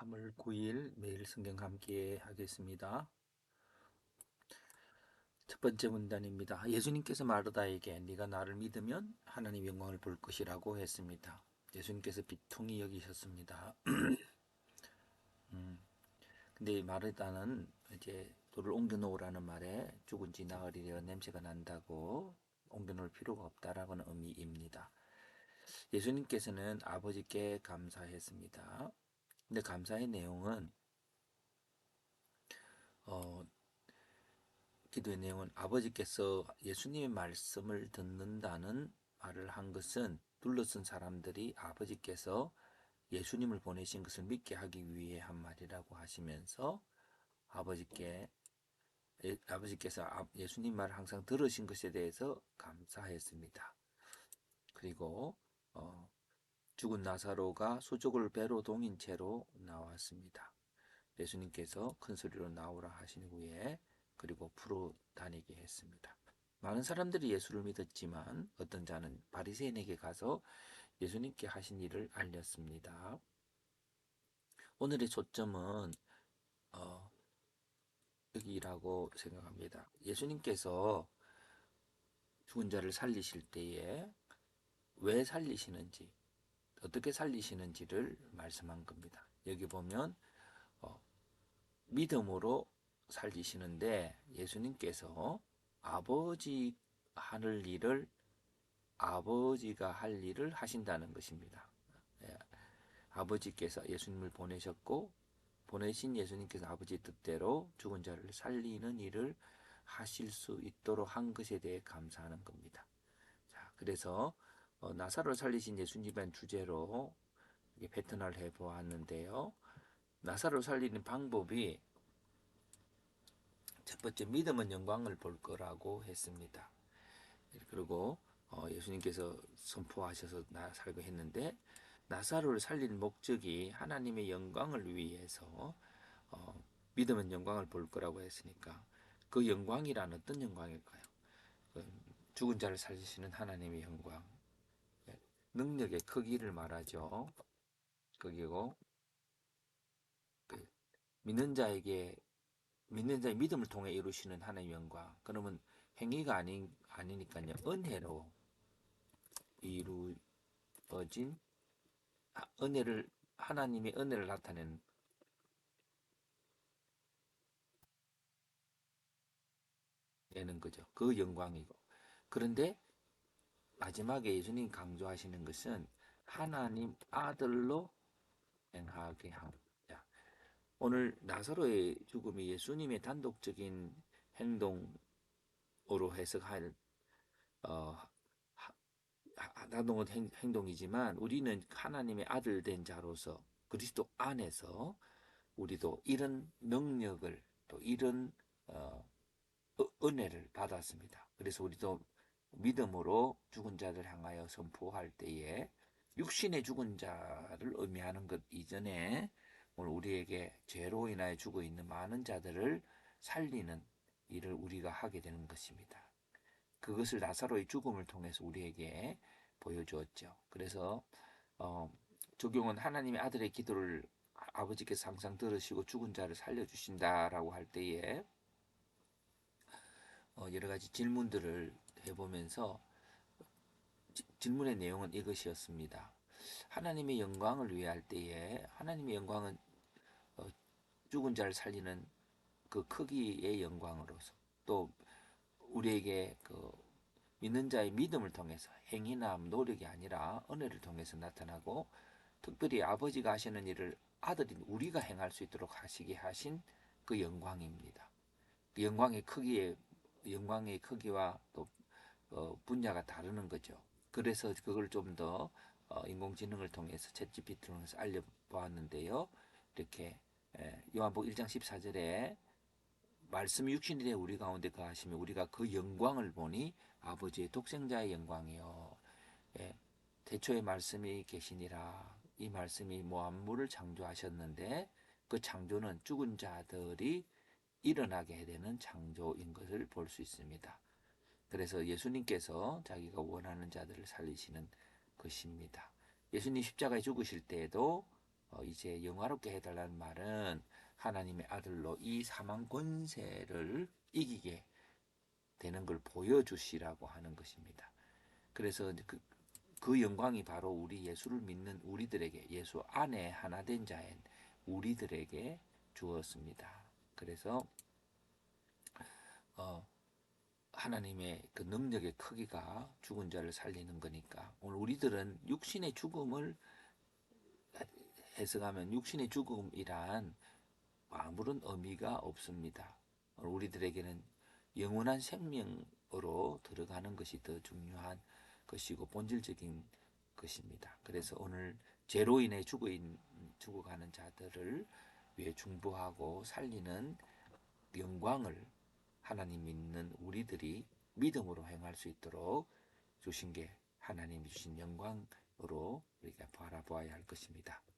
3월 9일 매일 성경 함께 하겠습니다. 첫 번째 문단입니다. 예수님께서 마르다에게 네가 나를 믿으면 하나님 영광을 볼 것이라고 했습니다. 예수님께서 비통히 여기셨습니다. 근데 마르다는 이제 돌을 옮겨 놓으라는 말에 죽은 지 나흘이려 냄새가 난다고 옮겨 놓을 필요가 없다라는 의미입니다. 예수님께서는 아버지께 감사했습니다. 근데 감사의 내용은 어, 기도의 내용은 아버지께서 예수님의 말씀을 듣는다는 말을 한 것은 둘러쓴 사람들이 아버지께서 예수님을 보내신 것을 믿게 하기 위해 한 말이라고 하시면서 아버지께 아버지께서 예수님 말을 항상 들으신 것에 대해서 감사했습니다. 그리고 죽은 나사로가 수족을 배로 동인 채로 나왔습니다. 예수님께서 큰 소리로 나오라 하신 후에 그리고 풀어 다니게 했습니다. 많은 사람들이 예수를 믿었지만 어떤 자는 바리새인에게 가서 예수님께 하신 일을 알렸습니다. 오늘의 초점은 여기라고 생각합니다. 예수님께서 죽은 자를 살리실 때에 왜 살리시는지, 어떻게 살리시는지를 말씀한 겁니다. 여기 보면 믿음으로 살리시는데 예수님께서 아버지 하는 일을 아버지가 할 일을 하신다는 것입니다. 예, 아버지께서 예수님을 보내셨고 보내신 예수님께서 아버지 뜻대로 죽은 자를 살리는 일을 하실 수 있도록 한 것에 대해 감사하는 겁니다. 자, 그래서 나사로를 살리신 예수님의 주제로 패턴을 해보았는데요. 나사로를 살리는 방법이 첫 번째 믿음은 영광을 볼 거라고 했습니다. 그리고 예수님께서 선포하셔서 살고 했는데 나사로를 살린 목적이 하나님의 영광을 위해서 믿음은 영광을 볼 거라고 했으니까 그 영광이란 어떤 영광일까요? 죽은 자를 살리시는 하나님의 영광, 능력의 크기를 말하죠. 그리고 그 믿는 자의 믿음을 통해 이루시는 하나님의 영광. 그러면 행위가 아니니까요. 은혜로 이루어진 하나님의 은혜를 나타내는 거죠. 그 영광이고. 그런데 마지막에 예수님 강조하시는 것은 하나님 아들로 행하게 합니다. 오늘 나사로의 죽음이 예수님의 단독적인 행동으로 해석할 어, 단독은 행동이지만 우리는 하나님의 아들 된 자로서 그리스도 안에서 우리도 이런 능력을 또 이런 은혜를 받았습니다. 그래서 우리도 믿음으로 죽은 자를 향하여 선포할 때에 육신의 죽은 자를 의미하는 것 이전에 오늘 우리에게 죄로 인하여 죽어 있는 많은 자들을 살리는 일을 우리가 하게 되는 것입니다. 그것을 나사로의 죽음을 통해서 우리에게 보여주었죠. 그래서 적용은 하나님의 아들의 기도를 아버지께서 항상 들으시고 죽은 자를 살려주신다라고 할 때에 여러 가지 질문들을 해보면서 질문의 내용은 이것이었습니다. 하나님의 영광을 위해 할 때에 하나님의 영광은 죽은 자를 살리는 그 크기의 영광으로서 또 우리에게 믿는 자의 믿음을 통해서 행위나 노력이 아니라 은혜를 통해서 나타나고 특별히 아버지가 하시는 일을 아들인 우리가 행할 수 있도록 하시게 하신 그 영광입니다. 그 영광의 크기와 또 분야가 다르는 거죠. 그래서 그걸 좀 더 인공지능을 통해서 챗GPT를 통해서 알려보았는데요. 이렇게 요한복음 1장 14절에 말씀이 육신이 되어 우리 가운데 거하시며 우리가 그 영광을 보니 아버지의 독생자의 영광이요. 예, 태초에 말씀이 계시니라. 이 말씀이 만물을 창조하셨는데 그 창조는 죽은 자들이 일어나게 되는 창조인 것을 볼 수 있습니다. 그래서 예수님께서 자기가 원하는 자들을 살리시는 것입니다. 예수님 십자가에 죽으실 때에도 이제 영화롭게 해달라는 말은 하나님의 아들로 이 사망 권세를 이기게 되는 걸 보여주시라고 하는 것입니다. 그래서 그 영광이 바로 우리 예수를 믿는 우리들에게, 예수 안에 하나 된 자인 우리들에게 주었습니다. 그래서 어, 하나님의 그 능력의 크기가 죽은 자를 살리는 거니까, 오늘 우리들은 육신의 죽음을 해석하면 육신의 죽음이란 아무런 의미가 없습니다. 우리들에게는 영원한 생명으로 들어가는 것이 더 중요한 것이고 본질적인 것입니다. 그래서 오늘 죄로 인해 죽어가는 자들을 위해 중보하고 살리는 영광을 하나님 믿는 우리들이 믿음으로 행할 수 있도록 주신 게 하나님이 주신 영광으로 우리가 바라보아야 할 것입니다.